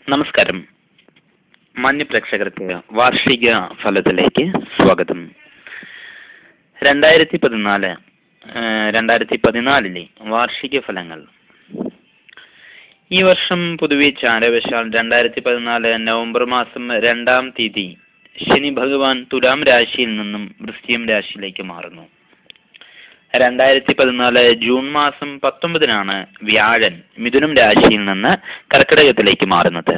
നമസ്കാരം. മാന്യ പ്രേക്ഷകർക്ക് വാർഷിക ഫലത്തിലേക്ക് സ്വാഗതം. 2014 വാർഷിക ഫലങ്ങൾ. ഈ വർഷം പൊതുവെ ചാരവശാൽ 2014 നവംബർ മാസം 2-ാം തീയതി ശനി ഭഗവാൻ തുലാം രാശിയിൽ നിന്നും വൃശ്ചികം രാശിയിലേക്ക് മാറുന്നു. 2014 ജൂൺ മാസം 19-നാണ് വ്യാഴൻ മിഥുനം രാശിയിൽ നിന്ന് കർക്കിടകത്തിലേക്ക് മാറുന്നത്.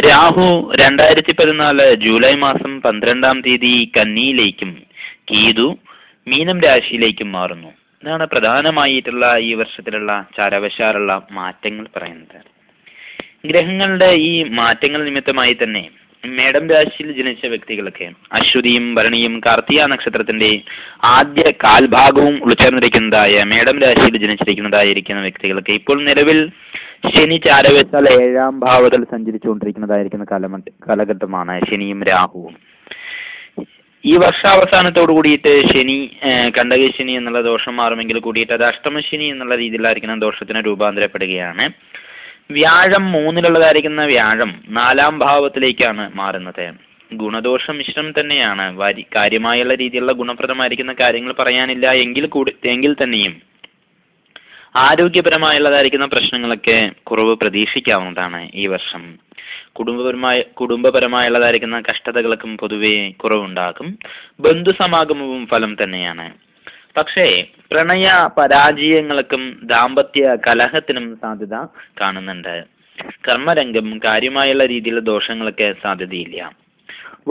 രാഹു 2014 ജൂലൈ മാസം 12-ാം തീയതി കന്നിയിലേക്കും കേതു മീനം രാശിയിലേക്കും മാറുന്നു. ഇതാണ് പ്രധാനമായിട്ടുള്ള ഈ വർഷത്തിലുള്ള ചാരവശാലുള്ള മാറ്റങ്ങൾ പറയുന്നത്. ഗ്രഹങ്ങളുടെ ഈ മാറ്റങ്ങൾ നിമിത്തമായി തന്നെ മേടം രാശിയിൽ ജനിച്ച വ്യക്തികൾക്ക് അശ്വതിയും ഭരണിയും കാർത്തിക നക്ഷത്രത്തിന്റെ ആദ്യ കാൽഭാഗവും ഉൾച്ചേർന്നിരിക്കുന്നതായ മേടം രാശിയിൽ ജനിച്ചിരിക്കുന്നതായിരിക്കുന്ന വ്യക്തികൾക്ക് ഇപ്പോൾ നിലവിൽ ശനി ചാരവശാൽ 7-ാം ഭാവത്തിൽ സഞ്ചരിച്ചുകൊണ്ടിരിക്കുന്നതായിരിക്കുന്ന കാലഘട്ടമാണ് ശനിയും രാഹുവും. ഈ വർഷാവസാനത്തോടു കൂടിയിട്ട് ശനി കണ്ടകശനി എന്നുള്ള ദോഷം മാറുമെങ്കിൽ കൂടിയിട്ട് അത് അഷ്ടമശനി എന്നുള്ള രീതിയിലായിരിക്കുന്ന ദോഷത്തിന് രൂപാന്തരപ്പെടുകയാണ്. വ്യാഴം 3-ലുള്ളതായിരിക്കുന്ന വ്യാഴം 4-ാം ഭാവത്തിലേക്കാണ് മാറുന്നത്. ഗുണദോഷം മിശ്രം തന്നെയാണ്. കാര്യമായുള്ള രീതിയിലുള്ള ഗുണപ്രദമായിരിക്കുന്ന കാര്യങ്ങൾ പറയാനില്ല എങ്കിൽ തന്നെയും ആരോഗ്യപരമായുള്ളതായിരിക്കുന്ന പ്രശ്നങ്ങളൊക്കെ കുറവ് പ്രതീക്ഷിക്കാവുന്നതാണ്. ഈ വർഷം കുടുംബപരമായുള്ളതായിരിക്കുന്ന കഷ്ടതകൾക്കും പൊതുവെ കുറവുണ്ടാകും. ബന്ധുസമാഗമവും ഫലം തന്നെയാണ്. പക്ഷേ പ്രണയ പരാജയങ്ങൾക്കും ദാമ്പത്യ കലഹത്തിനും സാധ്യത കാണുന്നുണ്ട്. കർമ്മരംഗം കാര്യമായുള്ള രീതിയിലുള്ള ദോഷങ്ങൾക്ക് സാധ്യതയില്ല.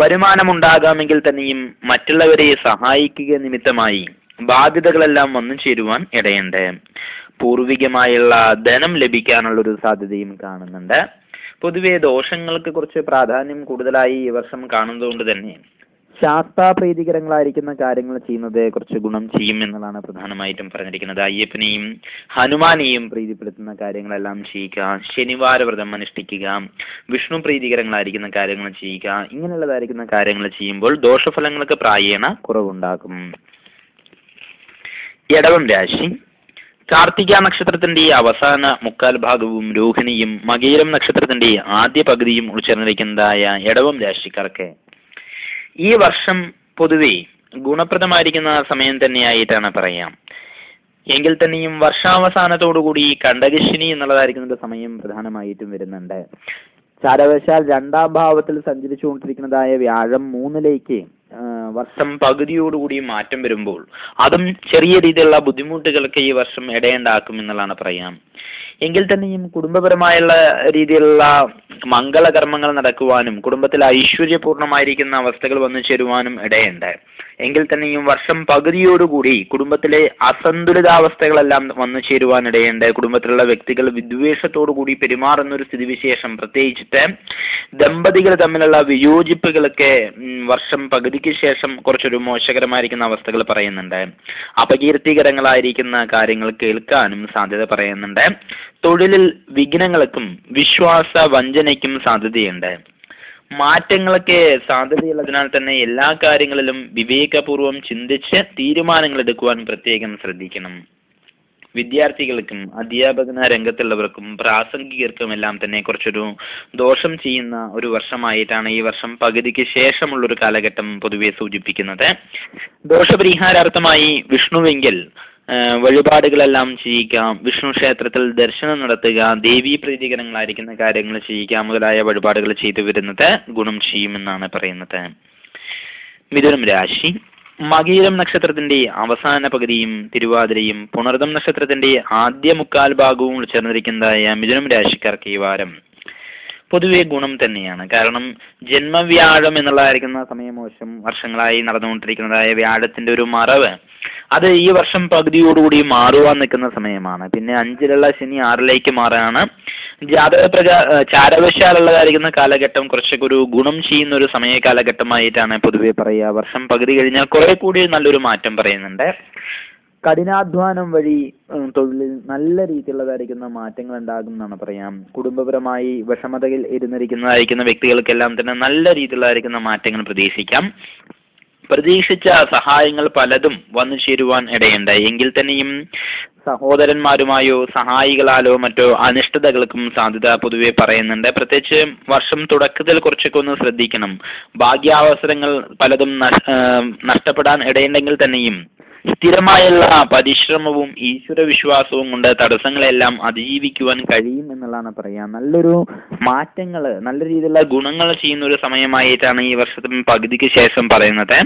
വരുമാനമുണ്ടാകാമെങ്കിൽ തന്നെയും മറ്റുള്ളവരെ സഹായിക്കുക നിമിത്തമായി ബാധ്യതകളെല്ലാം വന്നു ചേരുവാൻ ഇടയുണ്ട്. പൂർവികമായുള്ള ധനം ലഭിക്കാനുള്ളൊരു സാധ്യതയും കാണുന്നുണ്ട്. പൊതുവെ ദോഷങ്ങൾക്ക് കുറച്ച് പ്രാധാന്യം കൂടുതലായി ഈ വർഷം കാണുന്നതുകൊണ്ട് തന്നെ ശാസ്താപ്രീതികരങ്ങളായിരിക്കുന്ന കാര്യങ്ങൾ ചെയ്യുന്നത് കുറച്ച് ഗുണം ചെയ്യും എന്നുള്ളതാണ് പ്രധാനമായിട്ടും പറഞ്ഞിരിക്കുന്നത്. അയ്യപ്പനെയും ഹനുമാനെയും പ്രീതിപ്പെടുത്തുന്ന കാര്യങ്ങളെല്ലാം ചെയ്യുക, ശനിവാര വ്രതം അനുഷ്ഠിക്കുക, വിഷ്ണു പ്രീതികരങ്ങളായിരിക്കുന്ന കാര്യങ്ങൾ ചെയ്യുക. ഇങ്ങനെയുള്ളതായിരിക്കുന്ന കാര്യങ്ങൾ ചെയ്യുമ്പോൾ ദോഷഫലങ്ങൾക്ക് പ്രായേണ കുറവുണ്ടാകും. ഇടവം രാശി. കാർത്തിക നക്ഷത്രത്തിന്റെ അവസാന മുക്കാൽ ഭാഗവും രോഹിണിയും മകീരം നക്ഷത്രത്തിന്റെ ആദ്യ പകുതിയും ഉൾച്ചേർന്നിരിക്കുന്നതായ ഇടവം രാശിക്കാർക്ക് ഈ വർഷം പൊതുവെ ഗുണപ്രദമായിരിക്കുന്ന സമയം തന്നെയായിട്ടാണ് പറയാം. എങ്കിൽ തന്നെയും വർഷാവസാനത്തോടുകൂടി കണ്ടകശനി എന്നുള്ളതായിരിക്കുന്ന സമയം പ്രധാനമായിട്ടും വരുന്നുണ്ട്. ചാരവശാൽ 2-ാം ഭാവത്തിൽ സഞ്ചരിച്ചുകൊണ്ടിരിക്കുന്നതായ വ്യാഴം 3-ലേക്ക് വർഷം പകുതിയോടുകൂടി മാറ്റം വരുമ്പോൾ അതും ചെറിയ രീതിയിലുള്ള ബുദ്ധിമുട്ടുകൾക്ക് ഈ വർഷം ഇടയുണ്ടാക്കും എന്നുള്ളതാണ് പറയാം. എങ്കിൽ തന്നെയും കുടുംബപരമായുള്ള രീതിയിലുള്ള മംഗളകർമ്മങ്ങൾ നടക്കുവാനും കുടുംബത്തിൽ ഐശ്വര്യപൂർണമായിരിക്കുന്ന അവസ്ഥകൾ വന്നു ചേരുവാനും ഇടയുണ്ട്. എങ്കിൽ തന്നെയും വർഷം പകുതിയോടുകൂടി കുടുംബത്തിലെ അസന്തുലിതാവസ്ഥകളെല്ലാം വന്നു ചേരുവാൻ ഇടയുണ്ട്. കുടുംബത്തിലുള്ള വ്യക്തികൾ വിദ്വേഷത്തോടുകൂടി പെരുമാറുന്ന ഒരു സ്ഥിതിവിശേഷം, പ്രത്യേകിച്ചിട്ട് ദമ്പതികൾ തമ്മിലുള്ള വിയോജിപ്പുകളൊക്കെ വർഷം പകുതിക്ക് ശേഷം കുറച്ചൊരു മോശകരമായിരിക്കുന്ന അവസ്ഥകൾ പറയുന്നുണ്ട്. അപകീർത്തികരങ്ങളായിരിക്കുന്ന കാര്യങ്ങൾ കേൾക്കാനും സാധ്യത പറയുന്നുണ്ട്. തൊഴിലിൽ വിഘ്നങ്ങൾക്കും വിശ്വാസ വഞ്ചനയ്ക്കും സാധ്യതയുണ്ട്. മാറ്റങ്ങളൊക്കെ സാധ്യതയുള്ളതിനാൽ തന്നെ എല്ലാ കാര്യങ്ങളിലും വിവേകപൂർവം ചിന്തിച്ച് തീരുമാനങ്ങൾ എടുക്കുവാൻ പ്രത്യേകം ശ്രദ്ധിക്കണം. വിദ്യാർത്ഥികൾക്കും അധ്യാപന രംഗത്തുള്ളവർക്കും പ്രാസംഗികർക്കും എല്ലാം തന്നെ കുറച്ചൊരു ദോഷം ചെയ്യുന്ന ഒരു വർഷമായിട്ടാണ് ഈ വർഷം പകുതിക്ക് ശേഷമുള്ളൊരു കാലഘട്ടം പൊതുവെ സൂചിപ്പിക്കുന്നത്. ദോഷപരിഹാരാർത്ഥമായി വിഷ്ണുവെങ്കിൽ വഴിപാടുകളെല്ലാം ചെയ്യുക, വിഷ്ണു ക്ഷേത്രത്തിൽ ദർശനം നടത്തുക, ദേവീ പ്രീതികരങ്ങളായിരിക്കുന്ന കാര്യങ്ങൾ ചെയ്യുക മുതലായ വഴിപാടുകൾ ചെയ്തു വരുന്നത് ഗുണം ചെയ്യുമെന്നാണ് പറയുന്നത്. മിഥുനം രാശി. മകീരം നക്ഷത്രത്തിന്റെ അവസാന പകുതിയും തിരുവാതിരയും പുണർദം നക്ഷത്രത്തിന്റെ ആദ്യ മുക്കാൽ ഭാഗവും ഉൾച്ചേർന്നിരിക്കുന്നതായ മിഥുനം രാശിക്കാർക്ക് ഈ വാരം പൊതുവെ ഗുണം തന്നെയാണ്. കാരണം ജന്മവ്യാഴം എന്നുള്ളതായിരിക്കുന്ന സമയമോശം വർഷങ്ങളായി നടന്നുകൊണ്ടിരിക്കുന്നതായ വ്യാഴത്തിന്റെ ഒരു മറവ് അത് ഈ വർഷം പകുതിയോടുകൂടി മാറുവാൻ നിൽക്കുന്ന സമയമാണ്. പിന്നെ 5-ലുള്ള ശനി 6-ലേക്ക് മാറാണ്. ചാരവശാലുള്ളതായിരിക്കുന്ന കാലഘട്ടം കുറച്ചൊക്കെ ഒരു ഗുണം ചെയ്യുന്ന ഒരു സമയ കാലഘട്ടമായിട്ടാണ് പൊതുവെ പറയുക. വർഷം പകുതി കഴിഞ്ഞാൽ കുറെ കൂടി നല്ലൊരു മാറ്റം പറയുന്നുണ്ട്. കഠിനാധ്വാനം വഴി തൊഴിലിൽ നല്ല രീതിയിലുള്ളതായിരിക്കുന്ന മാറ്റങ്ങൾ ഉണ്ടാകും എന്നാണ് പറയാം. കുടുംബപരമായി വിഷമതയിൽ ഇരുന്നിരിക്കുന്നതായിരിക്കുന്ന വ്യക്തികൾക്കെല്ലാം തന്നെ നല്ല രീതിയിലുള്ളതായിരിക്കുന്ന മാറ്റങ്ങൾ പ്രതീക്ഷിക്കാം. പ്രതീക്ഷിച്ച സഹായങ്ങൾ പലതും വന്നു ചേരുവാൻ ഇടയുണ്ട്. എങ്കിൽ തന്നെയും സഹോദരന്മാരുമായോ സഹായികളാലോ മറ്റോ അനിഷ്ടതകൾക്കും സാധ്യത പൊതുവെ പറയുന്നുണ്ട്. പ്രത്യേകിച്ച് വർഷം തുടക്കത്തിൽ കുറച്ചൊക്കെ ഒന്ന് ശ്രദ്ധിക്കണം. ഭാഗ്യാവസരങ്ങൾ പലതും നഷ്ടപ്പെടാൻ ഇടയുണ്ടെങ്കിൽ തന്നെയും സ്ഥിരമായുള്ള പരിശ്രമവും ഈശ്വര വിശ്വാസവും കൊണ്ട് തടസ്സങ്ങളെല്ലാം അതിജീവിക്കുവാൻ കഴിയും എന്നുള്ളതാണ് പറയാം. നല്ലൊരു മാറ്റങ്ങൾ, നല്ല രീതിയിലുള്ള ഗുണങ്ങൾ ചെയ്യുന്ന ഒരു സമയമായിട്ടാണ് ഈ വർഷത്തിന് പകുതിക്ക് ശേഷം പറയുന്നത്.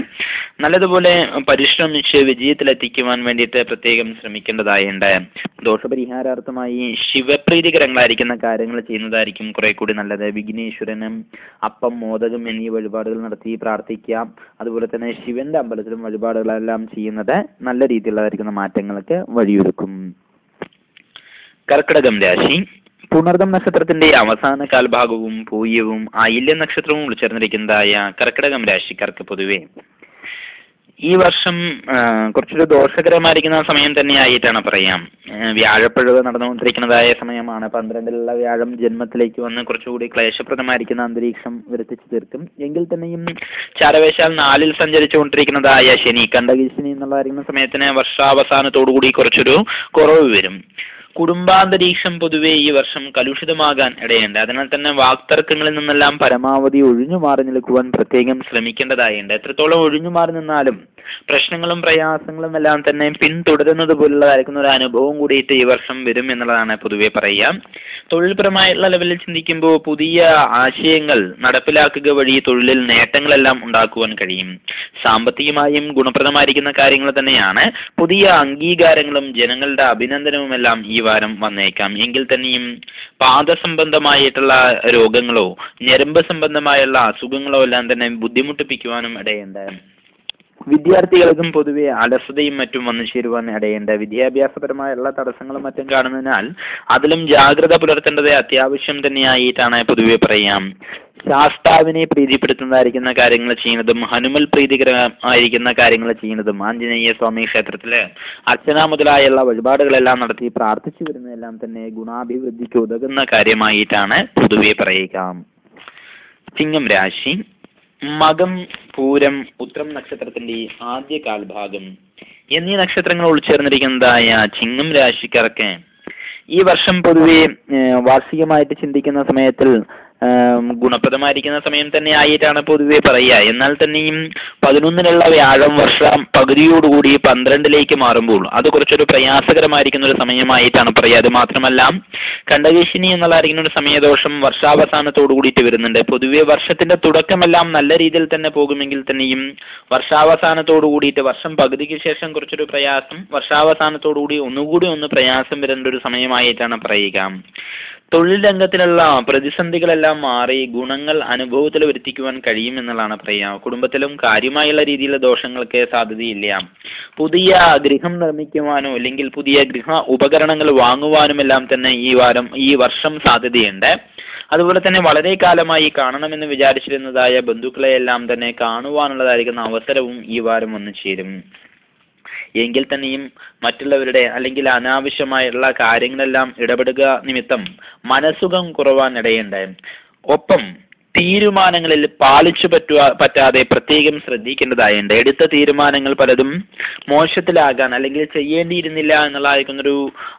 നല്ലതുപോലെ പരിശ്രമിച്ച് വിജയത്തിലെത്തിക്കുവാൻ വേണ്ടിയിട്ട് പ്രത്യേകം ശ്രമിക്കേണ്ടതായുണ്ട്. ദോഷപരിഹാരാർത്ഥമായി ശിവപ്രീതികരങ്ങളായിരിക്കുന്ന കാര്യങ്ങൾ ചെയ്യുന്നതായിരിക്കും കുറെ കൂടി നല്ലത്. വിഘ്നേശ്വരനും അപ്പം, മോദകം എന്നീ വഴിപാടുകൾ നടത്തി പ്രാർത്ഥിക്കാം. അതുപോലെ തന്നെ ശിവന്റെ അമ്പലത്തിലും വഴിപാടുകളെല്ലാം ചെയ്യുന്നത് നല്ല രീതിയിലുള്ളതായിരിക്കുന്ന മാറ്റങ്ങൾക്ക് വഴിയൊരുക്കും. കർക്കിടകം രാശി. പുണർദം നക്ഷത്രത്തിന്റെ അവസാന കാൽഭാഗവും പൂയവും ആയില്യ നക്ഷത്രവും ഉൾച്ചേർന്നിരിക്കുന്നതായ കർക്കിടകം രാശിക്കാർക്ക് പൊതുവെ ഈ വർഷം കുറച്ചൊരു ദോഷകരമായിരിക്കുന്ന സമയം തന്നെയായിട്ടാണ് പറയാം. വ്യാഴപ്പിഴവ് നടന്നുകൊണ്ടിരിക്കുന്നതായ സമയമാണ്. 12-ലുള്ള വ്യാഴം ജന്മത്തിലേക്ക് വന്ന് കുറച്ചുകൂടി ക്ലേശപ്രദമായിരിക്കുന്ന അന്തരീക്ഷം വരുത്തിച്ചു തീർക്കും. എങ്കിൽ തന്നെയും ചാരവേശാൽ 4-ൽ സഞ്ചരിച്ചുകൊണ്ടിരിക്കുന്നതായ ശനി, കണ്ടകശനി എന്നുള്ളതായിരിക്കുന്ന സമയത്തിന് വർഷാവസാനത്തോടുകൂടി കുറച്ചൊരു കുറവ് വരും. കുടുംബാന്തരീക്ഷം പൊതുവെ ഈ വർഷം കലുഷിതമാകാൻ ഇടയുണ്ട്. അതിനാൽ തന്നെ വാക്തർക്കങ്ങളിൽ നിന്നെല്ലാം പരമാവധി ഒഴിഞ്ഞു മാറി നിൽക്കുവാൻ പ്രത്യേകം ശ്രമിക്കേണ്ടതായുണ്ട്. എത്രത്തോളം ഒഴിഞ്ഞു മാറി നിന്നാലും പ്രശ്നങ്ങളും പ്രയാസങ്ങളും എല്ലാം തന്നെ പിന്തുടരുന്നത് പോലുള്ളതായിരിക്കുന്ന ഒരു അനുഭവം കൂടിയിട്ട് ഈ വർഷം വരും എന്നുള്ളതാണ് പൊതുവെ പറയുക. തൊഴിൽപരമായുള്ള ലെവലിൽ ചിന്തിക്കുമ്പോൾ പുതിയ ആശയങ്ങൾ നടപ്പിലാക്കുക വഴി തൊഴിലിൽ നേട്ടങ്ങളെല്ലാം ഉണ്ടാക്കുവാൻ കഴിയും. സാമ്പത്തികമായും ഗുണപ്രദമായിരിക്കുന്ന കാര്യങ്ങൾ തന്നെയാണ്. പുതിയ അംഗീകാരങ്ങളും ജനങ്ങളുടെ അഭിനന്ദനവും എല്ലാം ഈ വാരം വന്നേക്കാം. എങ്കിൽ തന്നെയും പാദസംബന്ധമായിട്ടുള്ള രോഗങ്ങളോ ഞരമ്പ് സംബന്ധമായുള്ള അസുഖങ്ങളോ എല്ലാം തന്നെ ബുദ്ധിമുട്ടിപ്പിക്കുവാനും ഇടയുണ്ട്. വിദ്യാർത്ഥികൾക്കും പൊതുവെ അലസതയും മറ്റും വന്നു ചേരുവാൻ ഇടയുണ്ട്. വിദ്യാഭ്യാസപരമായുള്ള തടസ്സങ്ങളും മറ്റും കാണുന്നതിനാൽ അതിലും ജാഗ്രത പുലർത്തേണ്ടത് അത്യാവശ്യം തന്നെയായിട്ടാണ് പൊതുവെ പറയാം. ശാസ്താവിനെ പ്രീതിപ്പെടുത്തുന്നതായിരിക്കുന്ന കാര്യങ്ങൾ ചെയ്യുന്നതും ഹനുമൽ പ്രീതികരമായിരിക്കുന്ന കാര്യങ്ങൾ ചെയ്യുന്നതും ആഞ്ജനേയ സ്വാമി ക്ഷേത്രത്തില് അർച്ചന മുതലായുള്ള വഴിപാടുകളെല്ലാം നടത്തി പ്രാർത്ഥിച്ചു വരുന്നതെല്ലാം തന്നെ ഗുണാഭിവൃദ്ധിക്ക് ഉതകുന്ന കാര്യമായിട്ടാണ് പൊതുവെ പറയുക. ചിങ്ങം രാശി. മകം, പൂരം, ഉത്രം നക്ഷത്രത്തിന്റെ ആദ്യ കാൽഭാഗം എന്നീ നക്ഷത്രങ്ങൾ ഉൾച്ചേർന്നിരിക്കുന്നതായ ചിങ്ങം രാശിക്കാർക്ക് ഈ വർഷം പൊതുവെ വാർഷികമായിട്ട് ചിന്തിക്കുന്ന സമയത്തിൽ ഗുണപ്രദമായിരിക്കുന്ന സമയം തന്നെ ആയിട്ടാണ് പൊതുവെ പറയുക. എന്നാൽ തന്നെയും 11-ലുള്ള വ്യാഴം വർഷം പകുതിയോടുകൂടി 12-ലേക്ക് മാറുമ്പോൾ അത് കുറച്ചൊരു പ്രയാസകരമായിരിക്കുന്ന ഒരു സമയമായിട്ടാണ് പറയുക. അത് മാത്രമല്ല കണ്ടകശിനി എന്നുള്ളതായിരിക്കുന്ന ഒരു സമയദോഷം വർഷാവസാനത്തോടു കൂടിയിട്ട് വരുന്നുണ്ട്. പൊതുവെ വർഷത്തിന്റെ തുടക്കമെല്ലാം നല്ല രീതിയിൽ തന്നെ പോകുമെങ്കിൽ തന്നെയും വർഷാവസാനത്തോടു കൂടിയിട്ട് വർഷം പകുതിക്ക് ശേഷം കുറച്ചൊരു പ്രയാസം, വർഷാവസാനത്തോടുകൂടി ഒന്നുകൂടി പ്രയാസം വരേണ്ട ഒരു സമയമായിട്ടാണ് പറയുക. തൊഴിൽ രംഗത്തിലുള്ള പ്രതിസന്ധികളെല്ലാം മാറി ഗുണങ്ങൾ അനുഭവത്തിൽ വരുത്തിക്കുവാൻ കഴിയും എന്നുള്ളതാണ് പറയുക. കുടുംബത്തിലും കാര്യമായുള്ള രീതിയിലുള്ള ദോഷങ്ങൾക്ക് സാധ്യതയില്ല. പുതിയ ഗൃഹം നിർമ്മിക്കുവാനോ അല്ലെങ്കിൽ പുതിയ ഗൃഹ ഉപകരണങ്ങൾ വാങ്ങുവാനും എല്ലാം തന്നെ ഈ വർഷം സാധ്യതയുണ്ട്. അതുപോലെ തന്നെ വളരെ കാലമായി കാണണമെന്ന് വിചാരിച്ചിരുന്നതായ ബന്ധുക്കളെയെല്ലാം തന്നെ കാണുവാനുള്ളതായിരിക്കുന്ന അവസരവും ഈ വാരം വന്നു ചേരും. എങ്കിൽ തന്നെയും മറ്റുള്ളവരുടെ അല്ലെങ്കിൽ അനാവശ്യമായുള്ള കാര്യങ്ങളെല്ലാം ഇടപെടുക നിമിത്തം മനസ്സുഖം കുറവാൻ ഇടയുണ്ട്. ഒപ്പം തീരുമാനങ്ങളിൽ പാലിച്ചു പറ്റാതെ പ്രത്യേകം ശ്രദ്ധിക്കേണ്ടതായുണ്ട്. എടുത്ത തീരുമാനങ്ങൾ പലതും മോശത്തിലാകാൻ അല്ലെങ്കിൽ ചെയ്യേണ്ടിയിരുന്നില്ല എന്നുള്ളതായിരിക്കുന്നൊരു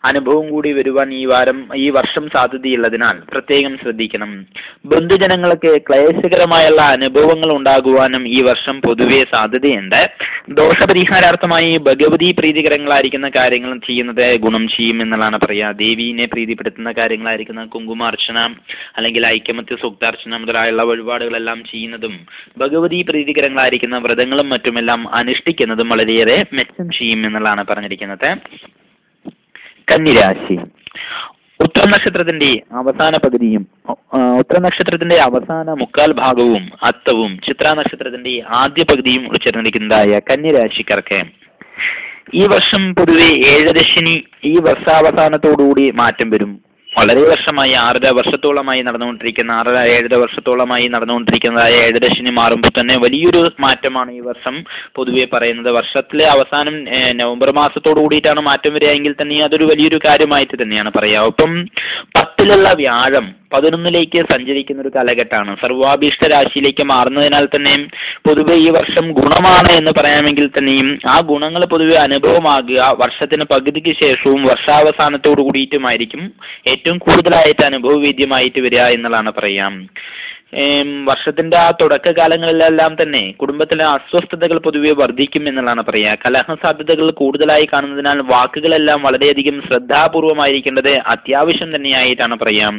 അനുഭവം കൂടി വരുവാൻ ഈ വർഷം സാധ്യതയുള്ളതിനാൽ പ്രത്യേകം ശ്രദ്ധിക്കണം. ബന്ധുജനങ്ങൾക്ക് ക്ലേശകരമായുള്ള അനുഭവങ്ങൾ ഉണ്ടാകുവാനും ഈ വർഷം പൊതുവെ സാധ്യതയുണ്ട്. ദോഷപരിഹാരാർത്ഥമായി ഭഗവതി പ്രീതികരങ്ങളായിരിക്കുന്ന കാര്യങ്ങൾ ചെയ്യുന്നത് ഗുണം ചെയ്യും എന്നുള്ളതാണ് പറയുക. ദേവീനെ പ്രീതിപ്പെടുത്തുന്ന കാര്യങ്ങളായിരിക്കുന്ന കുങ്കുമാർച്ചന അല്ലെങ്കിൽ ഐക്യമത്യ സൂക്താർച്ചന മുതലായ വഴിപാടുകളെല്ലാം ചെയ്യുന്നതും ഭഗവതി പ്രീതികരങ്ങളായിരിക്കുന്ന വ്രതങ്ങളും മറ്റുമെല്ലാം അനുഷ്ഠിക്കുന്നതും വളരെയേറെ മെച്ചം ചെയ്യും എന്നുള്ളതാണ് പറഞ്ഞിരിക്കുന്നത്. കന്നിരാശി. ഉത്രം നക്ഷത്രത്തിന്റെ അവസാന പകുതിയും ഉത്രം നക്ഷത്രത്തിന്റെ അവസാന മുക്കാൽ ഭാഗവും അത്തവും ചിത്ര നക്ഷത്രത്തിന്റെ ആദ്യ പകുതിയും ഉൾച്ചേർന്നിരിക്കുന്നതായ കന്നിരാശിക്കാർക്ക് ഈ വർഷം പൊതുവെ ഏഴരശനി ഈ വർഷാവസാനത്തോടുകൂടി മാറ്റം വരും. വളരെ വർഷമായി 6.5 വർഷത്തോളമായി നടന്നുകൊണ്ടിരിക്കുന്നതായ ഏഴരശനി മാറുമ്പോൾ തന്നെ വലിയൊരു മാറ്റമാണ് ഈ വർഷം പൊതുവെ പറയുന്നത്. വർഷത്തിലെ അവസാനം നവംബർ മാസത്തോടു കൂടിയിട്ടാണ് മാറ്റം വരിക എങ്കിൽ തന്നെ അതൊരു വലിയൊരു കാര്യമായിട്ട് തന്നെയാണ് പറയുക. ഒപ്പം 10-ലുള്ള വ്യാഴം 11ലേക്ക് സഞ്ചരിക്കുന്ന ഒരു കാലഘട്ടമാണ്. സർവാഭീഷ്ട രാശിയിലേക്ക് മാറുന്നതിനാൽ തന്നെ പൊതുവെ ഈ വർഷം ഗുണമാണ് എന്ന് പറയാമെങ്കിൽ തന്നെയും ആ ഗുണങ്ങൾ പൊതുവെ അനുഭവമാകുക വർഷത്തിന് പകുതിക്ക് ശേഷവും വർഷാവസാനത്തോടു കൂടിയിട്ടുമായിരിക്കും ഏറ്റവും കൂടുതലായിട്ട് അനുഭവവേദ്യമായിട്ട് വരിക എന്നുള്ളതാണ് പറയാം. വർഷത്തിന്റെ ആ തുടക്കകാലങ്ങളിലെല്ലാം തന്നെ കുടുംബത്തിലെ അസ്വസ്ഥതകൾ പൊതുവെ വർദ്ധിക്കും എന്നുള്ളതാണ് പറയുക. കലഹ സാധ്യതകൾ കൂടുതലായി കാണുന്നതിനാൽ വാക്കുകളെല്ലാം വളരെയധികം ശ്രദ്ധാപൂർവമായിരിക്കേണ്ടത് അത്യാവശ്യം തന്നെയായിട്ടാണ് പറയാം.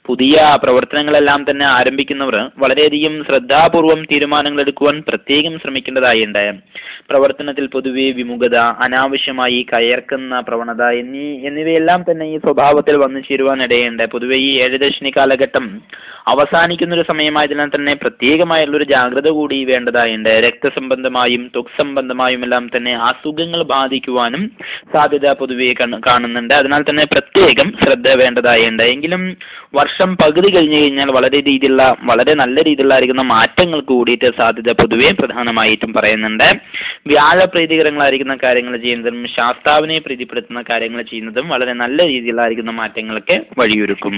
പുതിയ പ്രവർത്തനങ്ങളെല്ലാം തന്നെ ആരംഭിക്കുന്നവർ വളരെയധികം ശ്രദ്ധാപൂർവം തീരുമാനങ്ങൾ എടുക്കുവാൻ പ്രത്യേകം ശ്രമിക്കേണ്ടതായുണ്ട്. പ്രവർത്തനത്തിൽ പൊതുവെ വിമുഖത, അനാവശ്യമായി കയർക്കുന്ന പ്രവണത എന്നിവയെല്ലാം തന്നെ ഈ സ്വഭാവത്തിൽ വന്നു ചേരുവാനിടയുണ്ട്. പൊതുവെ ഈ ഏഴരശ്നി കാലഘട്ടം അവസാനിക്കുന്നൊരു സമയമായതിനാൽ തന്നെ പ്രത്യേകമായുള്ളൊരു ജാഗ്രത കൂടി വേണ്ടതായുണ്ട്. രക്തസംബന്ധമായും ത്വക് സംബന്ധമായും എല്ലാം തന്നെ അസുഖങ്ങൾ ബാധിക്കുവാനും സാധ്യത പൊതുവെ കാണുന്നുണ്ട്. അതിനാൽ തന്നെ പ്രത്യേകം ശ്രദ്ധ വേണ്ടതായുണ്ട്. എങ്കിലും വർഷം പകുതി കഴിഞ്ഞു കഴിഞ്ഞാൽ വളരെ നല്ല രീതിയിലായിരിക്കുന്ന മാറ്റങ്ങൾക്ക് കൂടിയിട്ട് സാധ്യത പൊതുവെ പ്രധാനമായിട്ടും പറയുന്നുണ്ട്. വ്യാഴ പ്രീതികരങ്ങളായിരിക്കുന്ന കാര്യങ്ങൾ ചെയ്യുന്നതും ശാസ്താവിനെ പ്രീതിപ്പെടുത്തുന്ന കാര്യങ്ങൾ ചെയ്യുന്നതും വളരെ നല്ല രീതിയിലായിരിക്കുന്ന മാറ്റങ്ങൾക്ക് വഴിയൊരുക്കും.